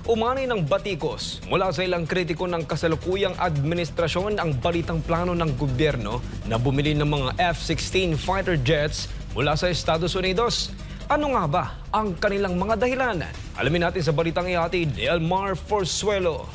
Umani ng batikos mula sa ilang kritiko ng kasalukuyang administrasyon ang balitang plano ng gobyerno na bumili ng mga F-16 fighter jets mula sa Estados Unidos. Ano nga ba ang kanilang mga dahilan? Alamin natin sa balitang ihatid ni Elmar Forzuelo.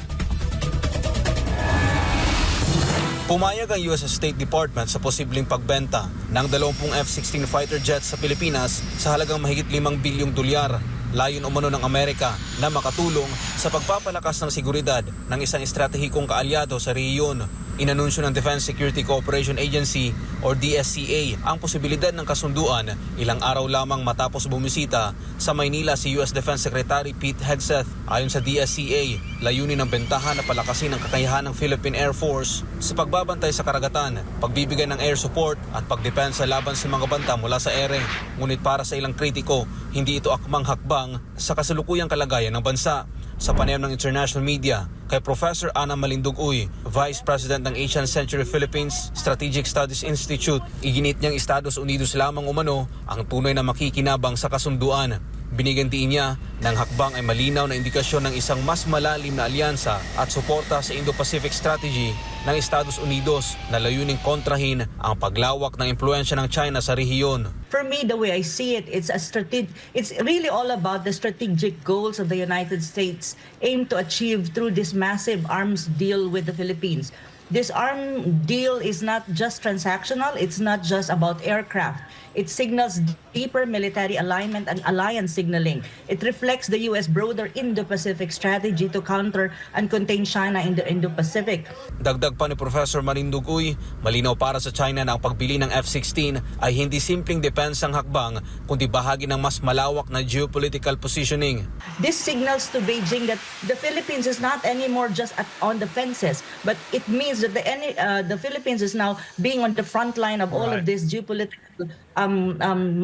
Pumayag ang US State Department sa posibleng pagbenta ng 20 F-16 fighter jets sa Pilipinas sa halagang mahigit 5 bilyong dolyar. Layon umano ng Amerika na makatulong sa pagpapalakas ng seguridad ng isang estratehikong kaalyado sa rehiyon. Inanunsyo ng Defense Security Cooperation Agency o DSCA ang posibilidad ng kasunduan ilang araw lamang matapos bumisita sa Maynila si US Defense Secretary Pete Hegseth. Ayon sa DSCA, layunin ng bentahan na palakasin ang kakayahan ng Philippine Air Force sa pagbabantay sa karagatan, pagbibigay ng air support at pagdepensa laban sa mga banta mula sa ere. Ngunit para sa ilang kritiko, hindi ito akmang hakbang sa kasalukuyang kalagayan ng bansa. Sa panayam ng international media, kay Professor Ana Malindugoy, Vice President ng Asian Century Philippines Strategic Studies Institute, iginit niyang Estados Unidos lamang umano ang tunay na makikinabang sa kasunduan. Binigantiin niya ng hakbang ay malinaw na indikasyon ng isang mas malalim na alyansa at suporta sa Indo-Pacific Strategy ng Estados Unidos na layuning kontrahin ang paglawak ng impluensya ng China sa rehiyon. For me, the way I see it, it's really all about the strategic goals of the United States aim to achieve through this massive arms deal with the Philippines. This arms deal is not just transactional, it's not just about aircraft. It signals deeper military alignment and alliance signaling. It reflects the U.S. broader Indo-Pacific strategy to counter and contain China in the Indo-Pacific. Dagdag pa ni Professor Malindugoy, malinaw para sa China na ang pagbili ng F-16 ay hindi simpleng depensang hakbang, kundi bahagi ng mas malawak na geopolitical positioning. This signals to Beijing that the Philippines is not anymore just on the fences, but it means that the Philippines is now being on the front line of all of this geopolitical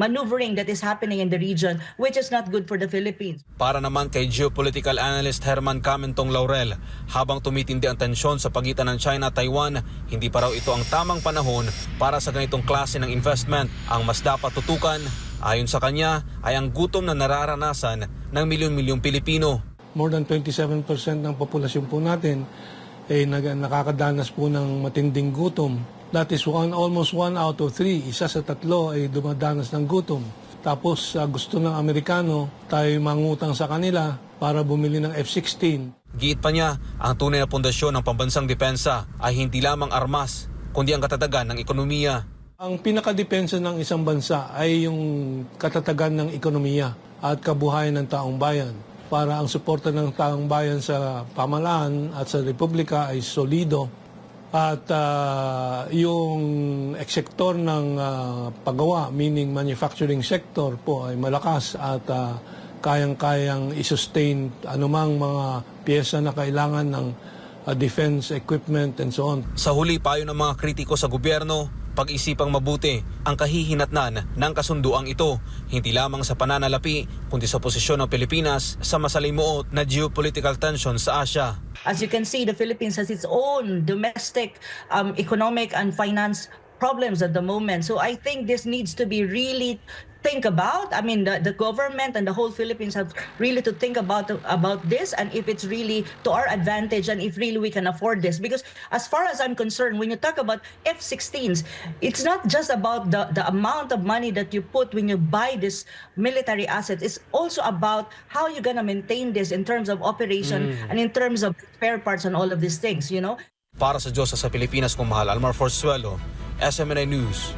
maneuvering that is happening in the region, which is not good for the Philippines. Para naman kay geopolitical analyst Herman Camentong Laurel, habang tumitindi ang tensyon sa pagitan ng China at Taiwan, hindi pa raw ito ang tamang panahon para sa ganitong klase ng investment. Ang mas dapat tutukan, ayon sa kanya, ay ang gutom na nararanasan ng milyon-milyong Pilipino. More than 27% ng populasyon po natin ay nakakadanas po ng matinding gutom. That is almost 1 out of 3, isa sa 3 ay dumadanas ng gutom. Tapos gusto ng Amerikano tayo mangutang sa kanila para bumili ng F-16. Giit pa niya, ang tunay na pundasyon ng pambansang depensa ay hindi lamang armas, kundi ang katatagan ng ekonomiya. Ang pinakadepensa ng isang bansa ay yung katatagan ng ekonomiya at kabuhayan ng taong bayan. Para ang suporta ng taong bayan sa pamahalaan at sa republika ay solido. At yung sektor ng paggawa, meaning manufacturing sector po ay malakas at kayang-kayang i-sustain anumang mga piyesa na kailangan ng defense equipment and so on. Sa huli, payo ng mga kritiko sa gobyerno, pag-isipang mabuti ang kahihinatnan ng kasunduang ito, hindi lamang sa pananalapi, kundi sa posisyon ng Pilipinas sa masalimuot na geopolitical tension sa Asia. As you can see, the Philippines has its own domestic economic and finance problems at the moment. So I think this needs to be really think about. I mean, the government and the whole Philippines have really to think about this, and if it's really to our advantage and if really we can afford this. Because as far as I'm concerned, when you talk about F-16s, it's not just about the amount of money that you put when you buy this military assets. It's also about how you're gonna maintain this in terms of operation and in terms of spare parts and all of these things, you know. Para sa Diyos sa Pilipinas kung mahal, Elmar Forzuelo, SMNI News.